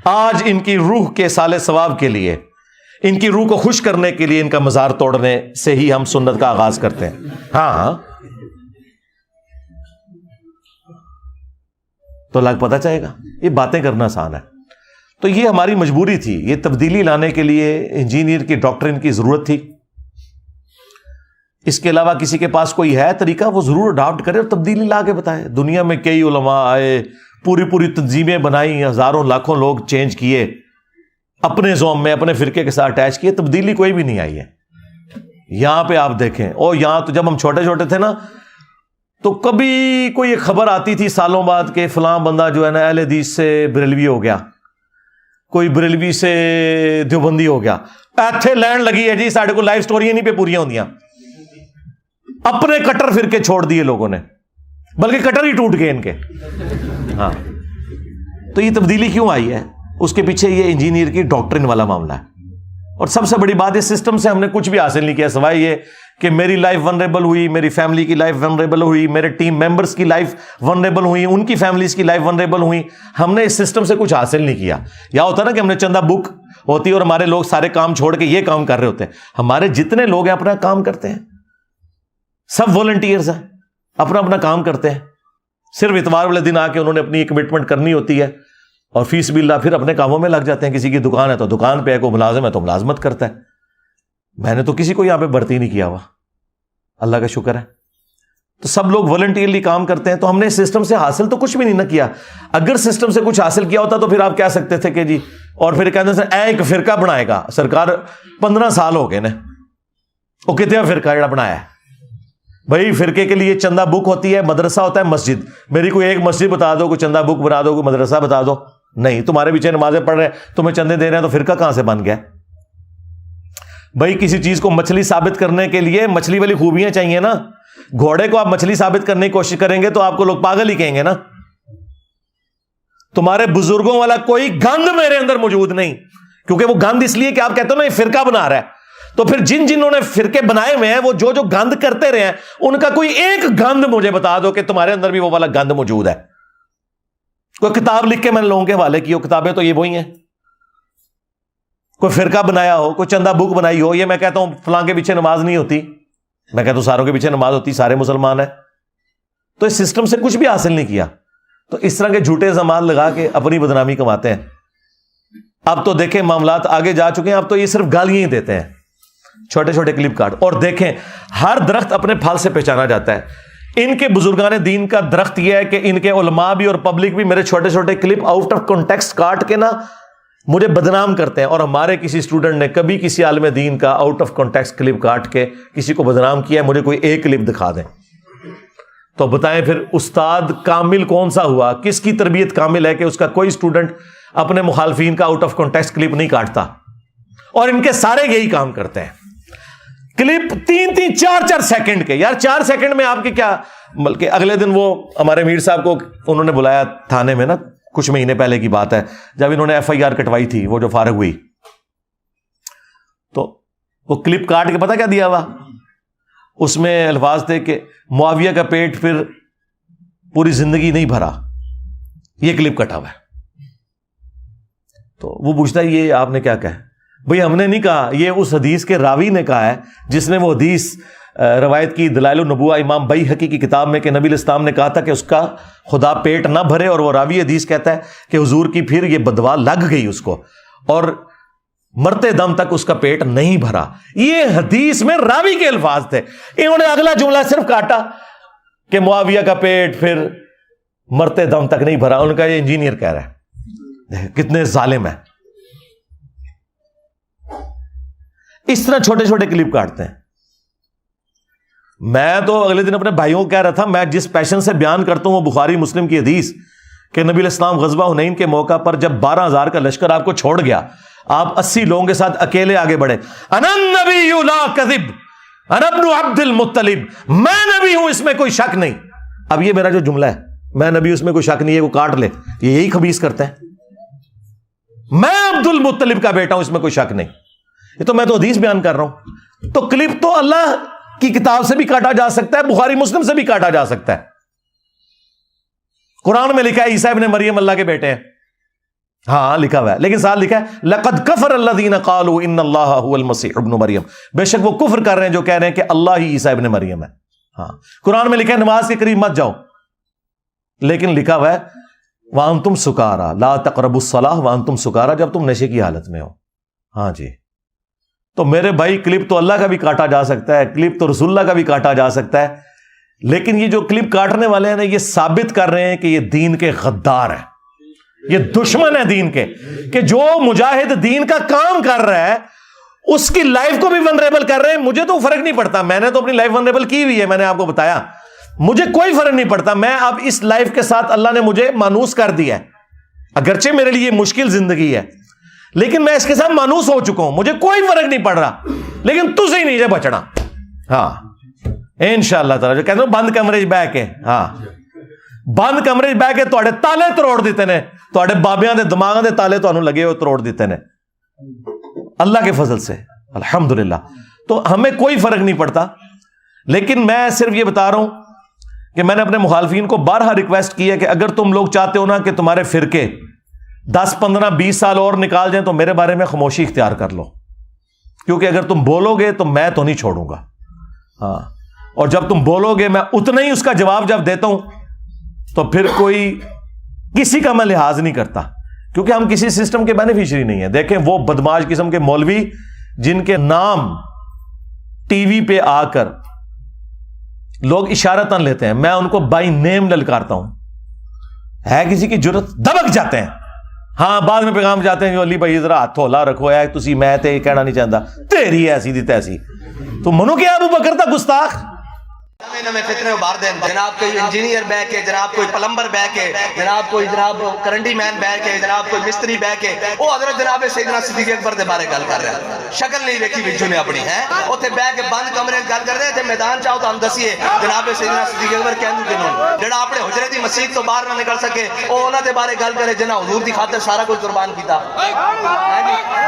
آج ان کی روح کے سال ثواب کے لیے، ان کی روح کو خوش کرنے کے لیے ان کا مزار توڑنے سے ہی ہم سنت کا آغاز کرتے ہیں۔ ہاں تو لگ پتہ چاہے گا، یہ باتیں کرنا آسان ہے۔ تو یہ ہماری مجبوری تھی، یہ تبدیلی لانے کے لیے انجینئر کی ڈاکٹرن کی ضرورت تھی۔ اس کے علاوہ کسی کے پاس کوئی ہے طریقہ، وہ ضرور اڈاپٹ کرے اور تبدیلی لا کے بتائے۔ دنیا میں کئی علماء آئے، پوری تنظیمیں بنائی، ہزاروں لاکھوں لوگ چینج کیے، اپنے زوم میں اپنے فرقے کے ساتھ اٹیچ کیے، تبدیلی کوئی بھی نہیں آئی ہے۔ یہاں پہ آپ دیکھیں، اور یہاں تو جب ہم چھوٹے چھوٹے تھے نا، تو کبھی کوئی ایک خبر آتی تھی سالوں بعد کہ فلاں بندہ جو ہے نا اہل حدیث سے بریلوی ہو گیا، کوئی بریلوی سے دیوبندی ہو گیا، ایتھے لینڈ لگی ہے جی، ساڑھے کو لائف سٹوریاں نہیں پہ پوریاں ہوندیاں۔ اپنے کٹر فرقے چھوڑ دیے لوگوں نے، بلکہ کٹر ہی ٹوٹ گئے ان کے۔ ہاں تو یہ تبدیلی کیوں آئی ہے؟ اس کے پیچھے یہ انجینئر کی ڈاکٹرن والا معاملہ ہے۔ اور سب سے بڑی بات، اس سسٹم سے ہم نے کچھ بھی حاصل نہیں کیا سوائے یہ کہ میری لائف ونریبل ہوئی، میری فیملی کی لائف ونریبل ہوئی، میرے ٹیم ممبرز کی لائف ونریبل ہوئی، ان کی فیملیز کی لائف ونریبل ہوئی۔ ہم نے اس سسٹم سے کچھ حاصل نہیں کیا۔ یا ہوتا نا کہ ہم نے چندہ بک ہوتی اور ہمارے لوگ سارے کام چھوڑ کے یہ کام کر رہے ہوتے ہیں۔ ہمارے جتنے لوگ ہیں اپنا کام کرتے ہیں، سب والنٹیئرز ہیں، اپنا اپنا کام کرتے ہیں۔ صرف اتوار والے دن آ کے انہوں نے اپنی کمٹمنٹ کرنی ہوتی ہے، اور فی سبیل اللہ پھر اپنے کاموں میں لگ جاتے ہیں۔ کسی کی دکان ہے تو دکان پہ ہے، کوئی ملازم ہے تو ملازمت کرتا ہے۔ میں نے تو کسی کو یہاں پہ بھرتی نہیں کیا ہوا، اللہ کا شکر ہے۔ تو سب لوگ والنٹیئرلی کام کرتے ہیں۔ تو ہم نے اس سسٹم سے حاصل تو کچھ بھی نہیں نہ کیا۔ اگر سسٹم سے کچھ حاصل کیا ہوتا تو پھر آپ کہہ سکتے تھے کہ جی، اور پھر کہتے ہیں ایک فرقہ بنائے گا، سرکار 15 سال ہو گئے نا، وہ کتنا فرقہ جڑا بنایا ہے بھائی؟ فرقے کے لیے چندہ بک ہوتی ہے، مدرسہ ہوتا ہے، مسجد۔ میری کوئی ایک مسجد بتا دو، کوئی چندہ بک بنا دو، کوئی مدرسہ بتا دو۔ نہیں، تمہارے پیچھے نمازیں پڑھ رہے ہیں، تمہیں چندے دے رہے ہیں، تو فرقہ کہاں سے بن گیا بھائی؟ کسی چیز کو مچھلی ثابت کرنے کے لیے مچھلی والی خوبیاں چاہیے نا۔ گھوڑے کو آپ مچھلی ثابت کرنے کی کوشش کریں گے تو آپ کو لوگ پاگل ہی کہیں گے نا۔ تمہارے بزرگوں والا کوئی گند میرے اندر موجود نہیں، کیونکہ وہ گند اس لیے کہ آپ کہتے ہو نا یہ فرقہ بنا رہا ہے، تو پھر جنہوں نے فرقے بنائے ہوئے ہیں وہ جو گند کرتے رہے ہیں، ان کا کوئی ایک گند مجھے بتا دو کہ تمہارے اندر بھی وہ والا گند موجود ہے۔ کوئی کتاب لکھ کے میں نے لوگوں کے حوالے کی ہو، کتابیں تو یہ وہی ہیں۔ کوئی فرقہ بنایا ہو، کوئی چندہ بک بنائی ہو، یہ میں کہتا ہوں فلاں کے پیچھے نماز نہیں ہوتی، میں کہتا ہوں ساروں کے پیچھے نماز ہوتی، سارے مسلمان ہیں۔ تو اس سسٹم سے کچھ بھی حاصل نہیں کیا، تو اس طرح کے جھوٹے زمان لگا کے اپنی بدنامی کماتے ہیں۔ اب تو دیکھیں معاملات آگے جا چکے ہیں، اب تو یہ صرف گالیاں ہی دیتے ہیں، چھوٹے چھوٹے کلپ کاٹ۔ اور دیکھیں ہر درخت اپنے پھل سے پہچانا جاتا ہے۔ ان کے بزرگان دین کا درخت یہ ہے کہ ان کے علماء بھی اور پبلک بھی میرے چھوٹے چھوٹے کلپ آؤٹ آف کانٹیکسٹ کاٹ کے نا مجھے بدنام کرتے ہیں۔ اور ہمارے کسی اسٹوڈنٹ نے کبھی کسی عالم دین کا آؤٹ آف کانٹیکسٹ کلپ کاٹ کے کسی کو بدنام کیا ہے؟ مجھے کوئی ایک کلپ دکھا دیں۔ تو بتائیں پھر استاد کامل کون سا ہوا؟ کس کی تربیت کامل ہے کہ اس کا کوئی اسٹوڈنٹ اپنے مخالفین کا آؤٹ آف کانٹیکسٹ کلپ نہیں کاٹتا؟ اور ان کے سارے یہی کام کرتے ہیں، کلپ 3-3 4-4 سیکنڈ کے. یار 4 سیکنڈ میں آپ کے کیا، بلکہ اگلے دن وہ ہمارے میر صاحب کو انہوں نے بلایا تھانے میں نا، کچھ مہینے پہلے کی بات ہے، جب انہوں نے FIR کٹوائی تھی، وہ جو فارغ ہوئی، تو وہ کلپ کاٹ کے پتہ کیا دیا ہوا؟ اس میں الفاظ تھے کہ معاویہ کا پیٹ پھر پوری زندگی نہیں بھرا، یہ کلپ کٹا ہوا ہے. تو وہ پوچھتا ہے یہ آپ نے کیا کہا؟ بھئی ہم نے نہیں کہا، یہ اس حدیث کے راوی نے کہا ہے جس نے وہ حدیث روایت کی دلائل النبوہ امام بیہقی کی کتاب میں کہ نبی علیہ السلام نے کہا تھا کہ اس کا خدا پیٹ نہ بھرے، اور وہ راوی حدیث کہتا ہے کہ حضور کی پھر یہ بدوا لگ گئی اس کو اور مرتے دم تک اس کا پیٹ نہیں بھرا. یہ حدیث میں راوی کے الفاظ تھے. انہوں نے اگلا جملہ صرف کاٹا کہ معاویہ کا پیٹ پھر مرتے دم تک نہیں بھرا. ان کا یہ انجینئر کہہ رہا ہے. کتنے ظالم ہیں. اس طرح چھوٹے چھوٹے کلپ کاٹتے ہیں. میں تو اگلے دن اپنے بھائیوں کو کہہ رہا تھا، میں جس پیشن سے بیان کرتا ہوں وہ بخاری مسلم کی حدیث کہ نبی علیہ السلام غزوہ حنین کے موقع پر جب 12,000 کا لشکر آپ کو چھوڑ گیا، آپ 80 لوگوں کے ساتھ اکیلے آگے بڑھے. انا النبی لا کذب انا ابن عبد المطلب، میں نبی ہوں، اس میں کوئی شک نہیں. اب یہ میرا جو جملہ ہے، میں نبی اس میں کوئی شک نہیں ہے، وہ کاٹ لے. یہ یہی خبیث کرتے ہیں، میں عبد المطلب کا بیٹا ہوں، اس میں کوئی شک نہیں. یہ تو میں تو حدیث بیان کر رہا ہوں. تو کلپ تو اللہ کی کتاب سے بھی کاٹا جا سکتا ہے، بخاری مسلم سے بھی کاٹا جا سکتا ہے. قرآن میں لکھا ہے عیسیٰ ابن مریم اللہ کے بیٹے ہیں، ہاں لکھا ہوا ہے، لیکن ساتھ لکھا ہے لقد کفر الذین قالوا ان اللہ هو المسیح ابن مریم، بے شک وہ کفر کر رہے ہیں جو کہہ رہے ہیں کہ اللہ ہی عیسیٰ ابن مریم ہے. ہاں قرآن میں لکھا ہے نماز کے قریب مت جاؤ، لیکن لکھا ہوا ہے وانتم سکارا لا تقربوا الصلاۃ وانتم سکارا، جب تم نشے کی حالت میں ہو. ہاں جی. تو میرے بھائی کلپ تو اللہ کا بھی کاٹا جا سکتا ہے، کلپ تو رسول اللہ کا بھی کاٹا جا سکتا ہے، لیکن یہ جو کلپ کاٹنے والے ہیں نا، یہ ثابت کر رہے ہیں کہ یہ دین کے غدار ہیں، یہ دشمن ہے دین کے، کہ جو مجاہد دین کا کام کر رہا ہے اس کی لائف کو بھی ونریبل کر رہے ہیں. مجھے تو فرق نہیں پڑتا، میں نے تو اپنی لائف ونریبل کی ہوئی ہے، میں نے آپ کو بتایا، مجھے کوئی فرق نہیں پڑتا. میں اب اس لائف کے ساتھ اللہ نے مجھے مانوس کر دیا ہے، اگرچہ میرے لیے مشکل زندگی ہے لیکن میں اس کے ساتھ مانوس ہو چکا ہوں، مجھے کوئی فرق نہیں پڑ رہا. لیکن تجھے ہی نہیں بچنا. ہاں انشاءاللہ تعالی، جو کہتے ہیں بند کمرے چ بہ کے، ہاں بند کمرے چ بہ کے تواڈے تالے تروڑ دیتے نے، تواڈے بابیاں دے دماغاں دے تالے تانوں لگے ہوئے تروڑ دیتے نے اللہ کے فضل سے، الحمدللہ. تو ہمیں کوئی فرق نہیں پڑتا. لیکن میں صرف یہ بتا رہا ہوں کہ میں نے اپنے مخالفین کو بارہا ریکویسٹ کی ہے کہ اگر تم لوگ چاہتے ہو نا کہ تمہارے فرقے 10 15 20 سال اور نکال جائیں تو میرے بارے میں خاموشی اختیار کر لو، کیونکہ اگر تم بولو گے تو میں تو نہیں چھوڑوں گا. ہاں اور جب تم بولو گے میں اتنا ہی اس کا جواب جب دیتا ہوں تو پھر کوئی کسی کا میں لحاظ نہیں کرتا، کیونکہ ہم کسی سسٹم کے بینیفیشری نہیں ہیں. دیکھیں وہ بدماش قسم کے مولوی جن کے نام ٹی وی پہ آ کر لوگ اشارتاً لیتے ہیں، میں ان کو بائی نیم للکارتا ہوں. ہے کسی کی جرت دبک جاتے ہیں. ہاں بعد میں پیغام جاتے ہیں جو علی بھائی ذرا ہاتھ ہولا رکھو ہے تسی، میں تے کہنا نہیں چاہتا تیری ایسی دی تیسی، تو منو کیا ابو بکر دا گستاخ. میں فتنے ابار دیں، جناب کوئی انجینئر بہ کے، جناب کوئی پلمبر بہ کے، جناب کوئی جناب کرنڈی مین بہ کے، جناب کوئی مستری بہ کے، وہ حضرت جناب سیدنا صدیق اکبر دے بارے گل کر رہا ہے. شکل نہیں دیکھی وچوں نے اپنی ہے، اوتھے بہ کے بند کمرے گل کر رہے تھے. میدان چاہو تو ہم دسیے جناب سیدنا صدیق اکبر کہندے کنوں جڑا اپنے حجرے دی مسجد تو باہر نہ نکل سکے، او انہاں دے بارے گل کرے جنہاں حضور دی خاطر سارا کچھ قربان کیتا،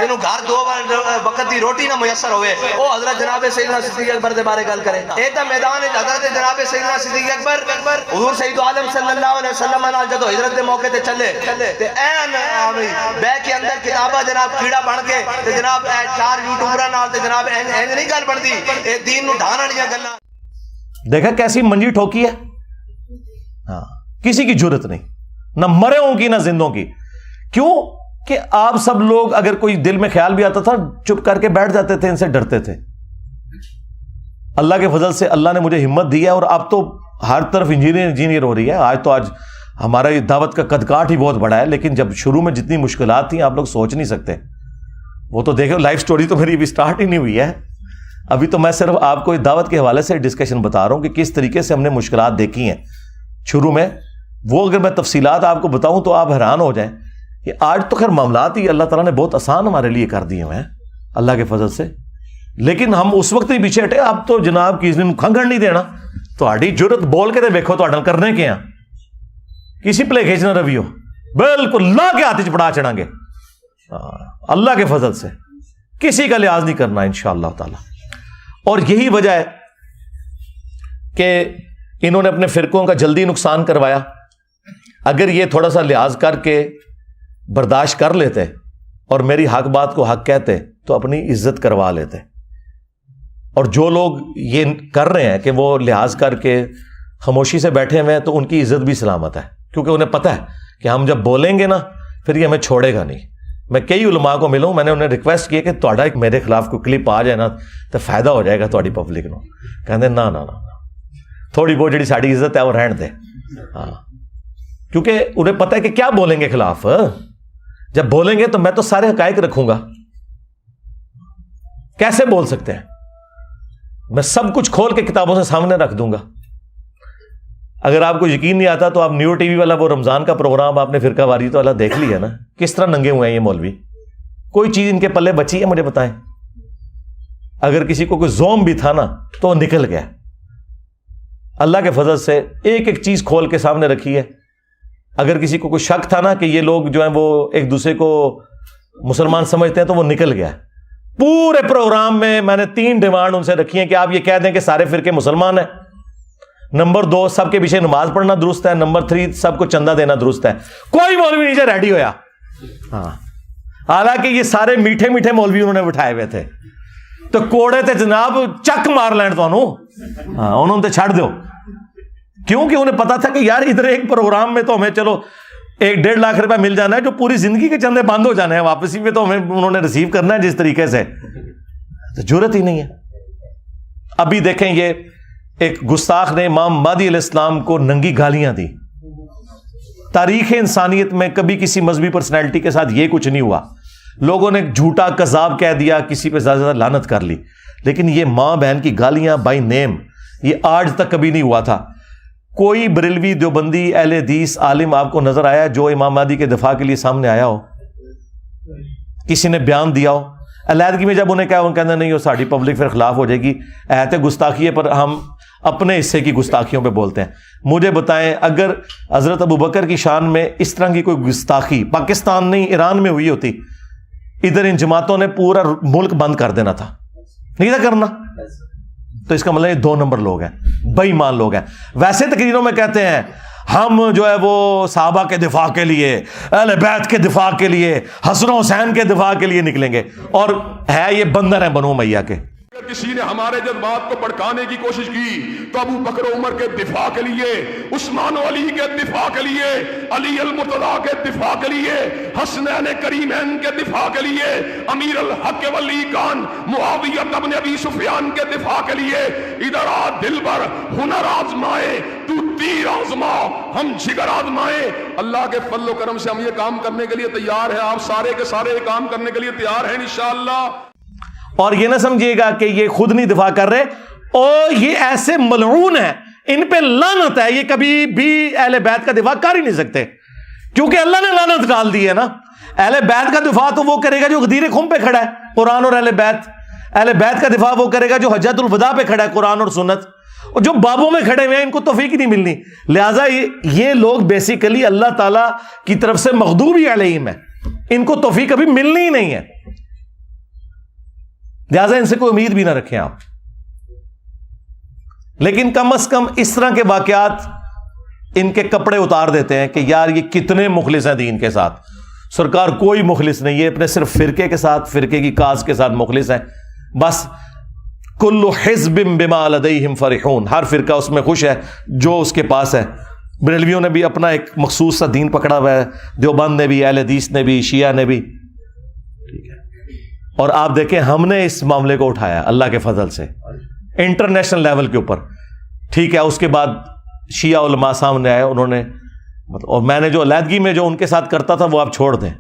جنہوں گھر 2 وقت دی روٹی نہ میسر ہوئے، او حضرت جناب سیدنا صدیق اکبر دے بارے گل کرے. اے تے میدان وچ حضرت جناب سیدنا صدیق اکبر حضور سید عالم صلی اللہ علیہ وسلم نال جدو ہجرت دے موقع تے چلے تے این بے کے اندر کتاباں جناب کیڑا بن کے تے جناب 4 یوٹیوبراں نال تے جناب این نہیں گل بندی، اے دین نو ڈھان والیاں گلاں. دیکھا کیسی منجی ٹھوکی ہے. ہاں کسی کی جرت نہیں، نہ مرے ہوں کی نہ زندوں کی. کیوں کہ آپ سب لوگ اگر کوئی دل میں خیال بھی آتا تھا چپ کر کے بیٹھ جاتے تھے، ان سے ڈرتے تھے. اللہ کے فضل سے اللہ نے مجھے ہمت دی ہے اور اب تو ہر طرف انجینئر ہو رہی ہے. آج ہمارا یہ دعوت کا قد کاٹ ہی بہت بڑا ہے، لیکن جب شروع میں جتنی مشکلات تھیں آپ لوگ سوچ نہیں سکتے. وہ تو دیکھو لائف سٹوری تو میری ابھی سٹارٹ ہی نہیں ہوئی ہے. ابھی تو میں صرف آپ کو دعوت کے حوالے سے ڈسکشن بتا رہا ہوں کہ کس طریقے سے ہم نے مشکلات دیکھی ہیں شروع میں. وہ اگر میں تفصیلات آپ کو بتاؤں تو آپ حیران ہو جائیں کہ آج تو خیر معاملات ہی اللہ تعالیٰ نے بہت آسان ہمارے لیے کر دیے ہیں اللہ کے فضل سے. لیکن ہم اس وقت ہی پیچھے ہٹے. آپ تو جناب کسی نے کھنگڑ نہیں دینا تہاڈی جرت بول کے دیکھو تو کرنے کے ہیں کسی پلے کھینچنا رویو بالکل لا کے ہاتھ چڑھا چڑھا گے اللہ کے فضل سے. کسی کا لحاظ نہیں کرنا انشاءاللہ تعالی. اور یہی وجہ ہے کہ انہوں نے اپنے فرقوں کا جلدی نقصان کروایا. اگر یہ تھوڑا سا لحاظ کر کے برداشت کر لیتے اور میری حق بات کو حق کہتے تو اپنی عزت کروا لیتے. اور جو لوگ یہ کر رہے ہیں کہ وہ لحاظ کر کے خاموشی سے بیٹھے ہوئے ہیں تو ان کی عزت بھی سلامت ہے, کیونکہ انہیں پتہ ہے کہ ہم جب بولیں گے نا پھر یہ ہمیں چھوڑے گا نہیں. میں کئی علماء کو ملوں, میں نے انہیں ریکویسٹ کی کہ تہاڈا ایک میرے خلاف کوئی کلپ آ جائے نا تو فائدہ ہو جائے گا تہاڈی پبلک نو. کہندے نا نا نا تھوڑی بہت جڑی ساڈی عزت ہے وہ رہن دے. ہاں کیونکہ انہیں پتہ ہے کہ کیا بولیں گے خلاف. جب بولیں گے تو میں تو سارے حقائق رکھوں گا. کیسے بول سکتے ہیں؟ میں سب کچھ کھول کے کتابوں سے سامنے رکھ دوں گا. اگر آپ کو یقین نہیں آتا تو آپ نیو ٹی وی والا وہ رمضان کا پروگرام آپ نے فرقہ واریت والا دیکھ لیا نا, کس طرح ننگے ہوئے ہیں یہ مولوی. کوئی چیز ان کے پلے بچی ہے مجھے بتائیں؟ اگر کسی کو کوئی زوم بھی تھا نا تو وہ نکل گیا. اللہ کے فضل سے ایک ایک چیز کھول کے سامنے رکھی ہے. اگر کسی کو کوئی شک تھا نا کہ یہ لوگ جو ہیں وہ ایک دوسرے کو مسلمان سمجھتے ہیں تو وہ نکل گیا. پورے پروگرام میں میں نے 3 ڈیمانڈ ان سے رکھی ہیں کہ آپ یہ کہہ دیں کہ سارے فرقے مسلمان ہیں. نمبر 2 سب کے پیچھے نماز پڑھنا درست ہے. نمبر 3 سب کو چندہ دینا درست ہے. کوئی مولوی نیچے ریڈی ہویا. ہاں حالانکہ یہ سارے میٹھے میٹھے مولوی انہوں نے بٹھائے ہوئے تھے تو کوڑے تے جناب چک مار لین تو انہوں نے چھڑ دو. کیونکہ انہیں پتا تھا کہ یار ادھر ایک پروگرام میں تو ہمیں چلو 1-1.5 لاکھ روپے مل جانا ہے, جو پوری زندگی کے چندے بند ہو جانے ہیں واپسی میں تو ہمیں انہوں نے ریسیو کرنا ہے جس طریقے سے. تو ضرورت ہی نہیں ہے. ابھی دیکھیں یہ ایک گستاخ نے امام مہدی علیہ السلام کو ننگی گالیاں دی. تاریخ انسانیت میں کبھی کسی مذہبی پرسنالٹی کے ساتھ یہ کچھ نہیں ہوا. لوگوں نے جھوٹا کذاب کہہ دیا, کسی پہ زیادہ زیادہ لعنت کر لی, لیکن یہ ماں بہن کی گالیاں بائی نیم یہ آج تک کبھی نہیں ہوا تھا. کوئی بریلوی دیوبندی اہل حدیث عالم آپ کو نظر آیا جو امام مہدی کے دفاع کے لیے سامنے آیا ہو, کسی نے بیان دیا ہو؟ علیحدگی میں جب انہیں کہا وہ کہتے نہیں, وہ ساری پبلک پھر خلاف ہو جائے گی. ایت گستاخی ہے پر ہم اپنے حصے کی گستاخیوں پہ بولتے ہیں. مجھے بتائیں اگر حضرت ابوبکر کی شان میں اس طرح کی کوئی گستاخی پاکستان نہیں ایران میں ہوئی ہوتی, ادھر ان جماعتوں نے پورا ملک بند کر دینا تھا, نہیں تھا کرنا. تو اس کا مطلب یہ 2 نمبر لوگ ہیں, بے ایمان لوگ ہیں. ویسے تقریروں میں کہتے ہیں ہم جو ہے وہ صحابہ کے دفاع کے لیے, اہل بیت کے دفاع کے لیے, حسن و حسین کے دفاع کے لیے نکلیں گے, اور ہے یہ بندر ہیں بنو امیہ کے. کسی نے ہمارے جذبات کو بھڑکانے کی کوشش کی تو ابو بکر عمر کے دفاع کے لیے, عثمان و علی کے دفاع کے لیے, علی المرتضیٰ کے دفاع کے لیے, حسنین کریمین کے دفاع کے لیے, امیر الحق ولی خان معاویہ بن ابی سفیان کے دفاع کے لیے, ادھر آ دل بر ہنر آزمائے تو تیر آزما ہم جگر آزمائے. اللہ کے فضل و کرم سے ہم یہ کام کرنے کے لیے تیار ہیں. آپ سارے کے سارے یہ کام کرنے کے لیے تیار ہیں انشاءاللہ. اور یہ نہ سمجھیے گا کہ یہ خود نہیں دفاع کر رہے, اور یہ ایسے ملعون ہیں, ان پہ لعنت ہے, یہ کبھی بھی اہل بیت کا دفاع کر ہی نہیں سکتے, کیونکہ اللہ نے لعنت ڈال دی ہے نا. اہل بیت کا دفاع تو وہ کرے گا جو غدیر خم پہ کھڑا ہے, قرآن اور اہل بیت. اہل بیت کا دفاع وہ کرے گا جو حجۃ الوداع پہ کھڑا ہے, قرآن اور سنت. اور جو بابوں میں کھڑے ہوئے ہیں ان کو توفیق نہیں ملنی. لہٰذا یہ لوگ بیسیکلی اللہ تعالیٰ کی طرف سے مغضوب علیہم ہیں, ان کو توفیق کبھی ملنی ہی نہیں ہے. لہٰذا ان سے کوئی امید بھی نہ رکھیں آپ. لیکن کم از کم اس طرح کے واقعات ان کے کپڑے اتار دیتے ہیں کہ یار یہ کتنے مخلص ہیں دین کے ساتھ. سرکار کوئی مخلص نہیں ہے, اپنے صرف فرقے کے ساتھ, فرقے کی کاز کے ساتھ مخلص ہیں بس. کل حزب بما لدیہم فرحون, ہر فرقہ اس میں خوش ہے جو اس کے پاس ہے. بریلویوں نے بھی اپنا ایک مخصوص سا دین پکڑا ہوا ہے, دیوبند نے بھی, اہل حدیث نے بھی, شیعہ نے بھی. ٹھیک ہے, اور آپ دیکھیں ہم نے اس معاملے کو اٹھایا اللہ کے فضل سے انٹرنیشنل لیول کے اوپر. ٹھیک ہے, اس کے بعد شیعہ علماء سامنے آئے, انہوں نے اور میں نے جو علیحدگی میں جو ان کے ساتھ کرتا تھا وہ آپ چھوڑ دیں.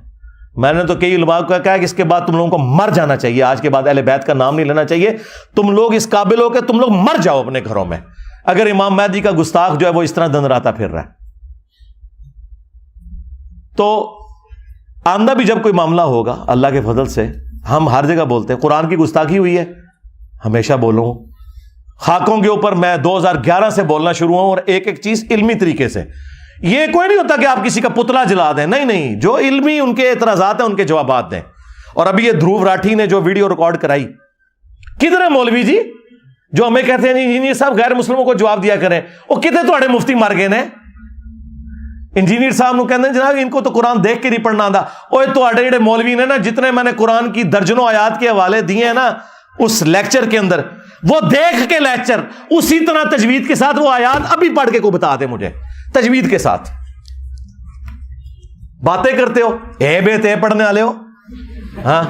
میں نے تو کئی علماء کو کہا کہ اس کے بعد تم لوگوں کو مر جانا چاہیے، آج کے بعد اہل بیت کا نام نہیں لینا چاہیے، تم لوگ اس قابل ہو کہ تم لوگ مر جاؤ اپنے گھروں میں، اگر امام مہدی کا گستاخ جو ہے وہ اس طرح دندراتا پھر رہا ہے۔ تو آندہ بھی جب کوئی معاملہ ہوگا اللہ کے فضل سے، ہم ہر جگہ بولتے ہیں قرآن کی گستاخی ہوئی ہے، ہمیشہ بولوں، خاکوں کے اوپر میں 2011 سے بولنا شروع ہوں، اور ایک ایک چیز علمی طریقے سے، یہ کوئی نہیں ہوتا کہ آپ کسی کا پتلا جلا دیں، نہیں، جو علمی ان کے اعتراضات ہیں ان کے جوابات دیں۔ اور ابھی یہ دھروو راٹھی نے جو ویڈیو ریکارڈ کرائی، کدھر ہے مولوی جی جو ہمیں کہتے ہیں انجینئر صاحب غیر مسلموں کو جواب دیا کریں، وہ کتنے تھوڑے مفتی مر گئے نے، انجینئر صاحب نو کہتے ہیں جناب ان کو تو قرآن دیکھ کے نہیں پڑھنا آتا، اوے تھوڑے جڑے مولوی نے نا جتنے میں نے قرآن کی درجنوں آیات کے حوالے دیے ہیں نا اس لیکچر کے اندر، وہ دیکھ کے لیکچر اسی طرح تجوید کے ساتھ وہ آیات ابھی پڑھ کے کو بتا دے مجھے تجوید کے ساتھ، باتیں کرتے ہو اے بے تے پڑھنے والے ہو، ہاں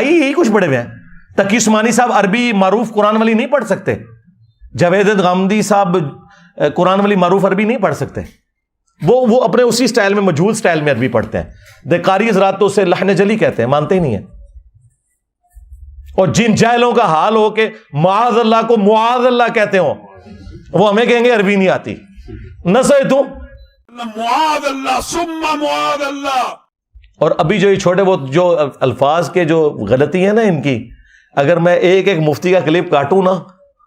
یہی کچھ پڑھے ہوئے ہیں۔ تقی عثمانی صاحب عربی معروف قرآن والی نہیں پڑھ سکتے، جاوید غامدی صاحب قرآن والی معروف عربی نہیں پڑھ سکتے، وہ اپنے اسی سٹائل میں مجہول سٹائل میں عربی پڑھتے ہیں، قاری حضرات تو اسے لحن جلی کہتے ہیں، مانتے ہی نہیں ہیں۔ اور جن جاہلوں کا حال ہو کہ معاذ اللہ کو معاذ اللہ کہتے ہو، وہ ہمیں کہیں گے عربی نہیں آتی، نہ سوئے تو معاذ اللہ ثم معاذ اللہ۔ اور ابھی جو یہ چھوٹے بہت جو الفاظ کے جو غلطی ہے نا ان کی، اگر میں ایک ایک مفتی کا کلپ کاٹوں نا،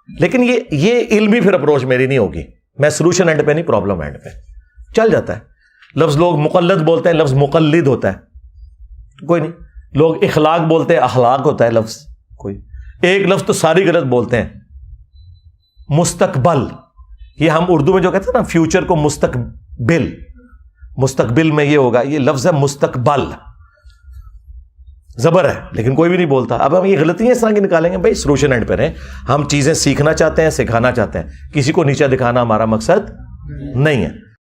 لیکن یہ علمی پھر اپروچ میری نہیں ہوگی، میں سلوشن اینڈ پہ نہیں پرابلم اینڈ پہ چل جاتا ہے۔ لفظ لوگ مقلد بولتے ہیں، لفظ مقلد ہوتا ہے، کوئی نہیں، لوگ اخلاق بولتے ہیں، اخلاق ہوتا ہے لفظ، کوئی ایک لفظ تو ساری غلط بولتے ہیں۔ مستقبل، یہ ہم اردو میں جو کہتے ہیں نا فیوچر کو مستقبل، مستقبل میں یہ ہوگا، یہ لفظ ہے مستقبل، زبر ہے لیکن کوئی بھی نہیں بولتا۔ اب ہم یہ غلطیاں اس طرح کی نکالیں گے، بھائی سلوشن اینڈ پہ رہیں، ہم چیزیں سیکھنا چاہتے ہیں، سکھانا چاہتے ہیں، کسی کو نیچا دکھانا ہمارا مقصد نہیں ہے۔